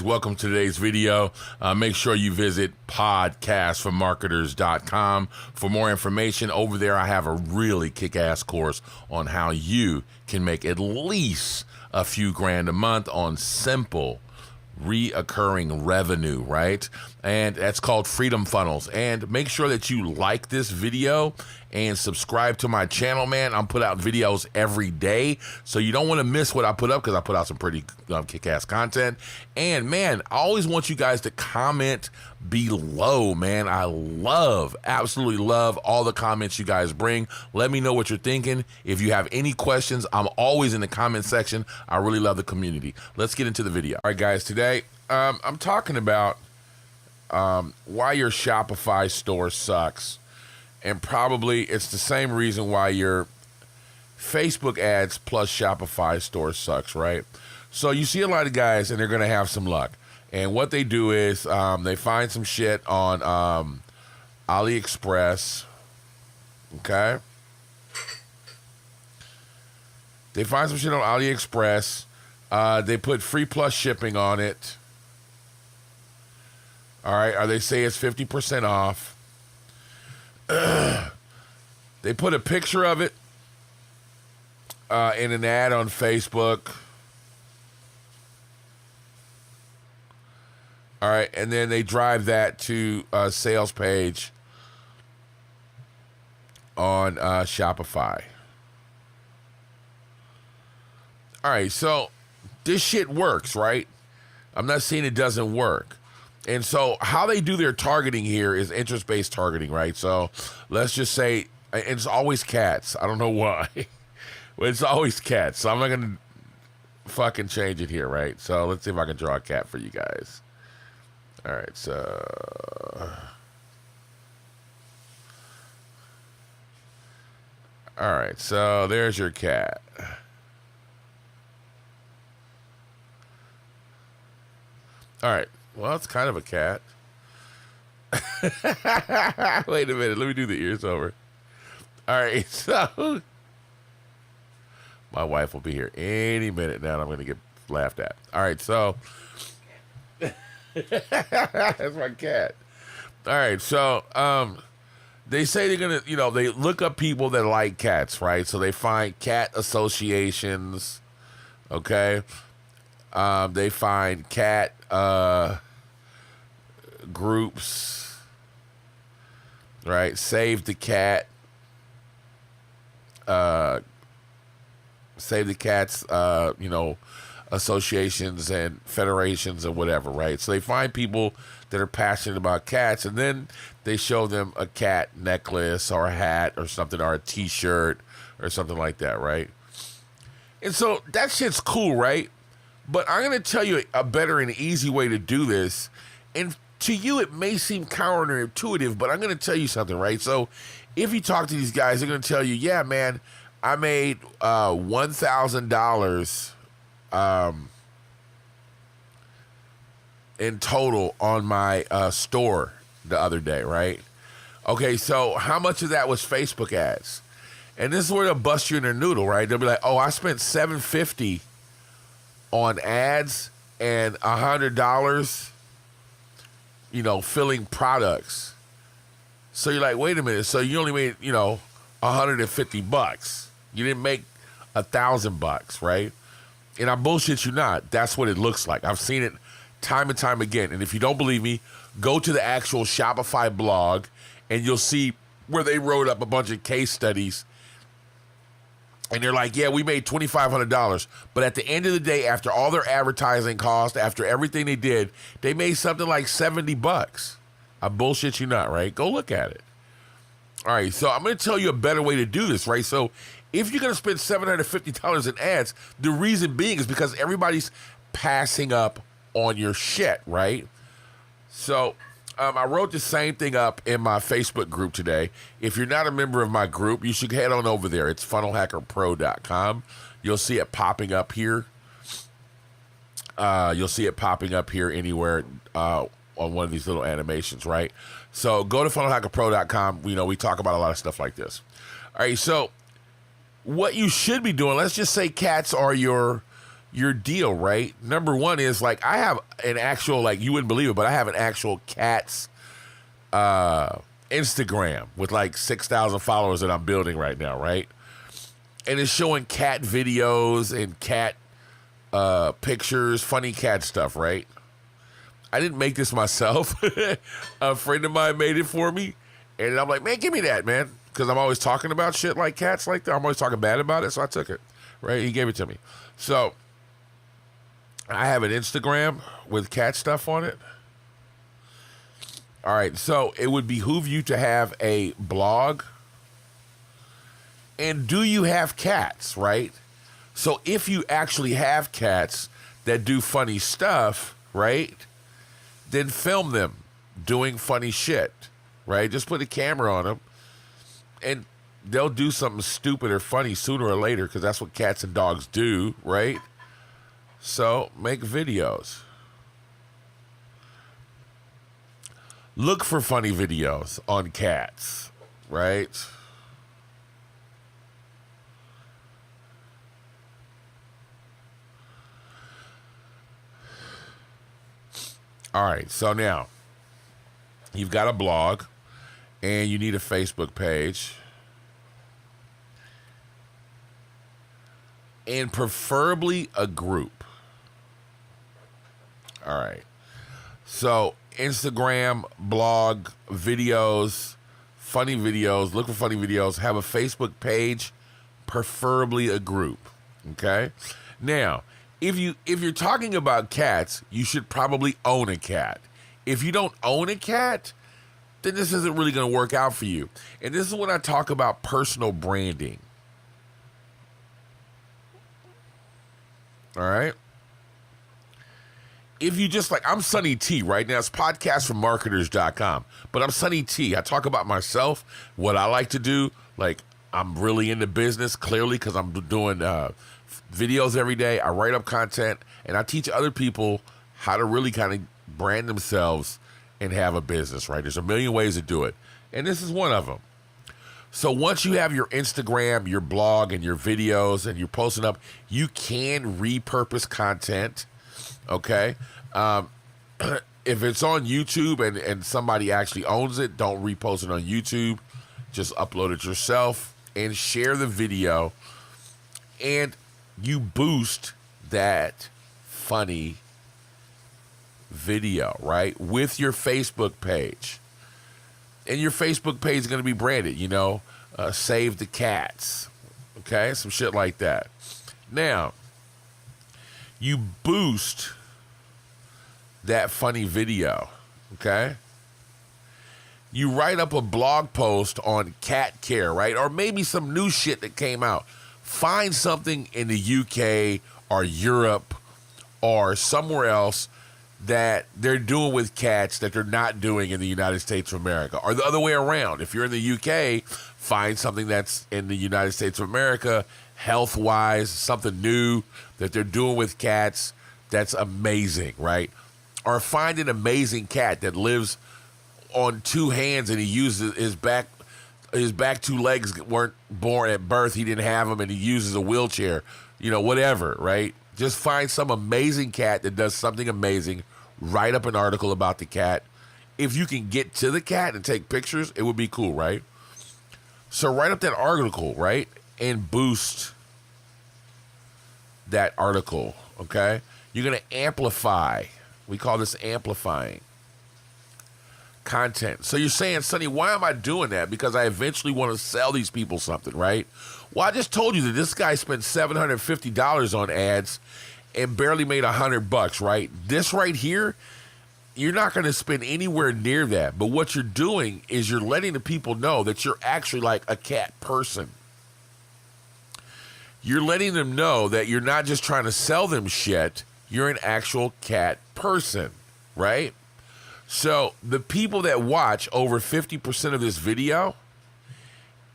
Welcome to today's video. Make sure you visit podcastformarketers.com for more information. Over there, I have a really kick-ass course on how you can make at least a few grand a month on simple reoccurring revenue, right? And that's called Freedom Funnels. And make sure that you like this video and subscribe to my channel, man. I'm put out videos every day, so you don't want to miss what I put up because I put out some pretty kick-ass content. And man, I always want you guys to comment below, man. I absolutely love all the comments you guys bring. Let me know what you're thinking. If you have any questions, I'm always in the comment section. I really love the community. Let's get into the video. All right, guys, today I'm talking about why your Shopify store sucks. And probably it's the same reason why your Facebook ads plus Shopify store sucks, right? So you see a lot of guys and they're going to have some luck. And what they do is they find some shit on AliExpress, okay? They find some shit on AliExpress. They put free plus shipping on it. All right, or they say it's 50% off. They put a picture of it in an ad on Facebook. All right, and then they drive that to a sales page on Shopify. All right, so this shit works, right? I'm not saying it doesn't work. And so how they do their targeting here is interest-based targeting, right? So let's just say it's always cats. I don't know why. But it's always cats. So I'm not going to fucking change it here, right? So let's see if I can draw a cat for you guys. All right, so... All right, so there's your cat. All right. Well, it's kind of a cat. Wait a minute. Let me do the ears over. All right. So my wife will be here any minute now, and I'm going to get laughed at. All right. So that's my cat. All right. So they say they're going to, they look up people that like cats, right? So they find cat associations. Okay. They find cat groups, right? Save the cat, save the cats, associations and federations and whatever, right? So they find people that are passionate about cats, and then they show them a cat necklace or a hat or something, or a t-shirt or something like that, right? And so that shit's cool, right? But I'm going to tell you a better and easy way to do this. And to you, it may seem counterintuitive, but I'm going to tell you something, right? So if you talk to these guys, they're going to tell you, yeah, man, I made $1,000 in total on my store the other day, right? Okay, so how much of that was Facebook ads? And this is where they'll bust you in their noodle, right? They'll be like, oh, I spent $750 on ads and $100, filling products. So you're like, wait a minute. So you only made, $150. You didn't make $1,000, right? And I bullshit you not. That's what it looks like. I've seen it time and time again. And if you don't believe me, go to the actual Shopify blog and you'll see where they wrote up a bunch of case studies. And they're like, yeah, we made $2,500. But at the end of the day, after all their advertising costs, after everything they did, they made something like $70. I bullshit you not, right? Go look at it. All right, so I'm going to tell you a better way to do this, right? So if you're going to spend $750 in ads, the reason being is because everybody's passing up on your shit, right? So I wrote the same thing up in my Facebook group today. If you're not a member of my group, you should head on over there. It's funnelhackerpro.com. You'll see it popping up here. You'll see it popping up here anywhere on one of these little animations, right? So go to funnelhackerpro.com. We talk about a lot of stuff like this. All right, so what you should be doing, let's just say cats are your your deal, right? Number one is like I have an actual, like you wouldn't believe it, but I have an actual cat's Instagram with like 6,000 followers that I'm building right now, right? And it's showing cat videos and cat pictures, funny cat stuff, right? I didn't make this myself. A friend of mine made it for me. And I'm like, man, give me that, man. Because I'm always talking about shit like cats like that. I'm always talking bad about it, so I took it, right? He gave it to me. So I have an Instagram with cat stuff on it. All right, so it would behoove you to have a blog. And do you have cats, right? So if you actually have cats that do funny stuff, right, then film them doing funny shit, right? Just put a camera on them, and they'll do something stupid or funny sooner or later because that's what cats and dogs do, right? So make videos. Look for funny videos on cats, right? All right, so now you've got a blog and you need a Facebook page. And preferably a group. All right. So Instagram, blog, videos, funny videos, look for funny videos, have a Facebook page, preferably a group. Okay? Now, if you're talking about cats, you should probably own a cat. If you don't own a cat, then this isn't really going to work out for you. And this is when I talk about personal branding. All right? If you just like, I'm Sunny T right now. It's podcastformarketers.com. But I'm Sunny T. I talk about myself, what I like to do. Like, I'm really into business, clearly, because I'm doing videos every day. I write up content, and I teach other people how to really kind of brand themselves and have a business, right? There's a million ways to do it. And this is one of them. So once you have your Instagram, your blog, and your videos, and you're posting up, you can repurpose content, okay? If it's on YouTube and somebody actually owns it, don't repost it on YouTube. Just upload it yourself and share the video. And you boost that funny video, right, with your Facebook page. And your Facebook page is going to be branded, you know, Save the Cats, okay, some shit like that. Now, you boost that funny video, okay? You write up a blog post on cat care, right, or maybe some new shit that came out. Find something in the UK or Europe or somewhere else that they're doing with cats that they're not doing in the United States of America, or the other way around. If you're in the UK, find something that's in the United States of America, health-wise, something new that they're doing with cats that's amazing, right? Or find an amazing cat that lives on two hands and he uses his back two legs weren't born at birth, he didn't have them, and he uses a wheelchair, you know, whatever, right? Just find some amazing cat that does something amazing. Write up an article about the cat. If you can get to the cat and take pictures, it would be cool, right? So write up that article, right? And boost that article, okay? You're going to amplify. We call this amplifying content. So you're saying, Sonny, why am I doing that? Because I eventually want to sell these people something, right? Well, I just told you that this guy spent $750 on ads and barely made $100, right? This right here, you're not going to spend anywhere near that. But what you're doing is you're letting the people know that you're actually like a cat person. You're letting them know that you're not just trying to sell them shit. You're an actual cat person, right? So the people that watch over 50% of this video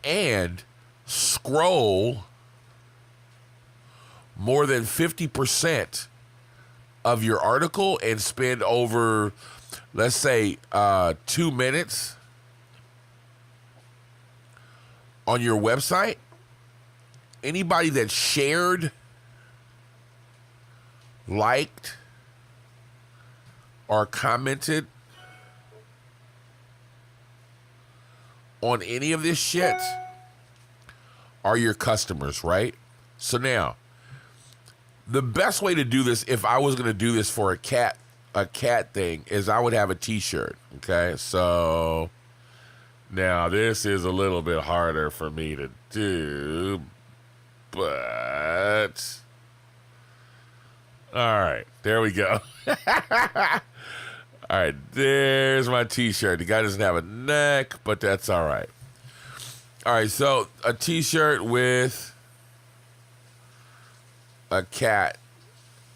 and scroll more than 50% of your article and spend over, let's say, 2 minutes on your website, anybody that shared liked, or commented on any of this shit are your customers, right? So now, the best way to do this, if I was going to do this for a cat thing, is I would have a t-shirt, okay? So now this is a little bit harder for me to do, but all right, there we go. All right, there's my t-shirt. The guy doesn't have a neck, but that's all right. All right, so a t-shirt with a cat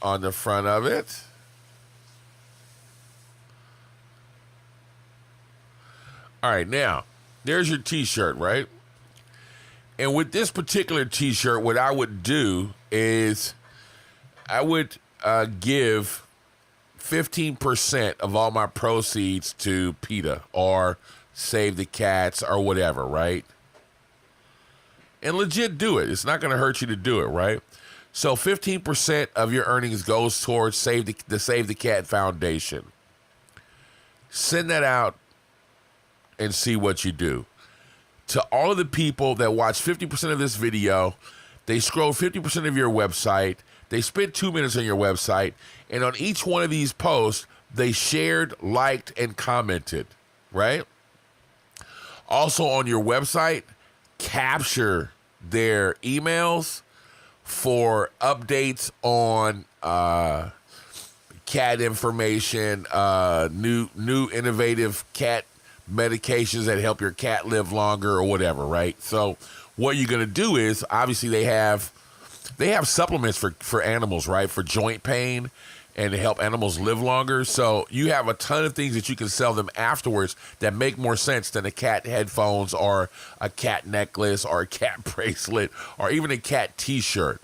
on the front of it. All right, now, there's your t-shirt, right? And with this particular t-shirt, what I would do is I would give 15% of all my proceeds to PETA or Save the Cats or whatever, right? And legit do it. It's not going to hurt you to do it, right? So 15% of your earnings goes towards the Save the Cat Foundation. Send that out and see what you do. To all of the people that watch 50% of this video, they scroll 50% of your website, they spent 2 minutes on your website, and on each one of these posts, they shared, liked, and commented, right? Also on your website, capture their emails for updates on cat information, new innovative cat medications that help your cat live longer or whatever, right? So what you're going to do is, obviously they have supplements for animals, right? For joint pain and to help animals live longer. So you have a ton of things that you can sell them afterwards that make more sense than a cat headphones or a cat necklace or a cat bracelet or even a cat t-shirt.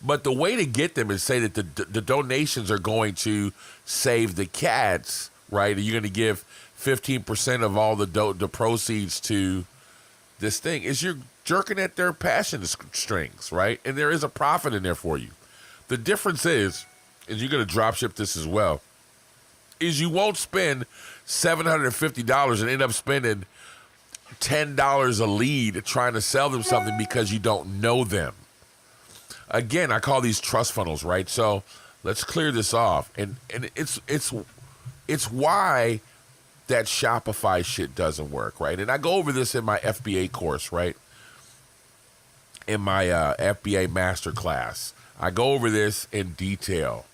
But the way to get them is say that the donations are going to save the cats, right? And you're going to give 15% of all the proceeds to this thing. Is you're jerking at their passion strings, right? And there is a profit in there for you. The difference is you're going to drop ship this as well, is you won't spend $750 and end up spending $10 a lead trying to sell them something because you don't know them. Again, I call these trust funnels, right? So let's clear this off. And it's why that Shopify shit doesn't work, right? And I go over this in my FBA course, right? In my FBA masterclass. I go over this in detail.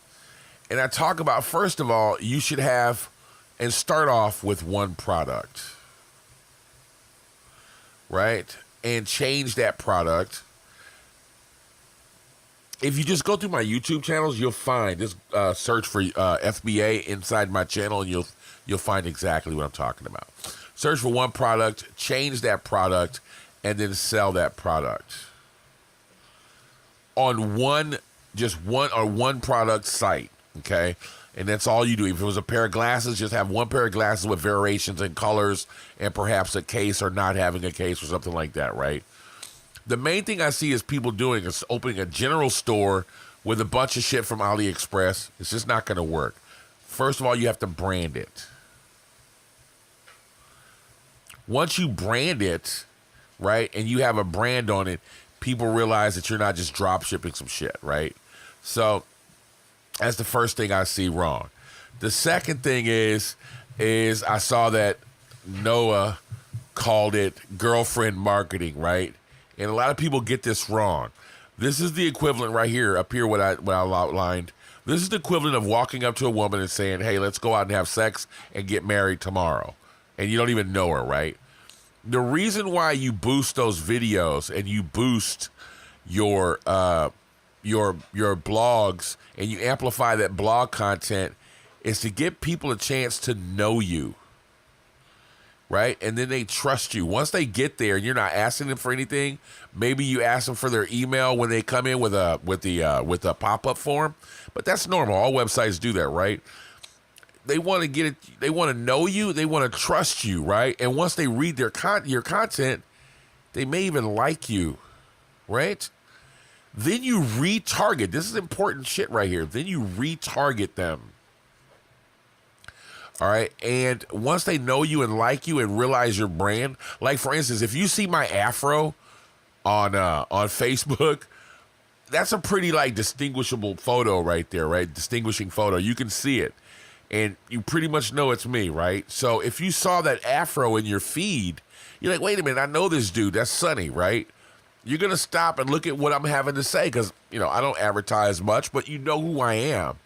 And I talk about, first of all, you should have and start off with one product, right? And change that product. If you just go through my YouTube channels, you'll find, just search for FBA inside my channel, and you'll find exactly what I'm talking about. Search for one product, change that product, and then sell that product on one product site, okay? And that's all you do. If it was a pair of glasses, just have one pair of glasses with variations in colors and perhaps a case or not having a case or something like that, right? The main thing I see is people doing is opening a general store with a bunch of shit from AliExpress. It's just not going to work. First of all, you have to brand it. Once you brand it, right, and you have a brand on it, people realize that you're not just drop shipping some shit, right? So that's the first thing I see wrong. The second thing is I saw that Noah called it girlfriend marketing, right? And a lot of people get this wrong. This is the equivalent right here, up here, what I outlined. This is the equivalent of walking up to a woman and saying, hey, let's go out and have sex and get married tomorrow. And you don't even know her, right? The reason why you boost those videos and you boost your blogs and you amplify that blog content is to give people a chance to know you, right? And then they trust you. Once they get there and you're not asking them for anything, maybe you ask them for their email when they come in with a pop-up form, but that's normal. All websites do that, right? They want to get it. They want to know you. They want to trust you, right? And once they read your content, they may even like you, right? Then you retarget. This is important shit right here. Then you retarget them. All right. And once they know you and like you and realize your brand, like for instance, if you see my afro on Facebook, that's a pretty like distinguishable photo right there, right? Distinguishing photo. You can see it. And you pretty much know it's me, right? So if you saw that afro in your feed, you're like, wait a minute, I know this dude. That's Sonny, right? You're going to stop and look at what I'm having to say because, I don't advertise much, but you know who I am.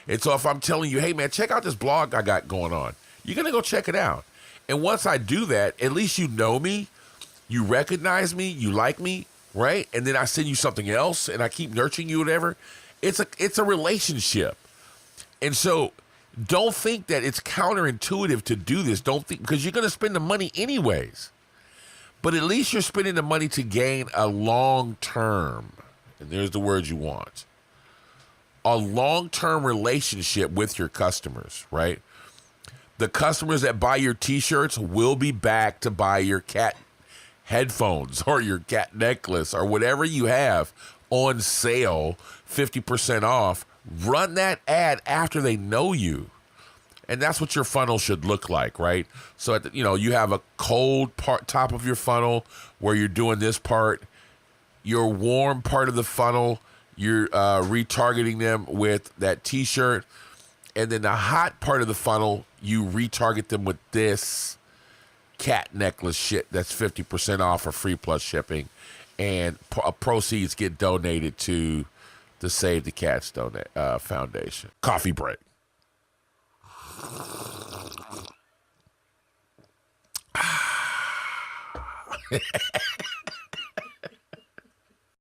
And so if I'm telling you, hey, man, check out this blog I got going on, you're going to go check it out. And once I do that, at least you know me, you recognize me, you like me, right? And then I send you something else and I keep nurturing you, whatever. It's a relationship. And so don't think that it's counterintuitive to do this. Don't think, because you're going to spend the money anyways. But at least you're spending the money to gain a long-term, and there's the word you want, a long-term relationship with your customers, right? The customers that buy your t-shirts will be back to buy your cat headphones or your cat necklace or whatever you have on sale, 50% off. Run that ad after they know you. And that's what your funnel should look like, right? So, you have a cold part, top of your funnel where you're doing this part. Your warm part of the funnel, you're retargeting them with that t-shirt. And then the hot part of the funnel, you retarget them with this cat necklace shit that's 50% off or free plus shipping. And proceeds get donated to the Save the Cats Foundation. Coffee break.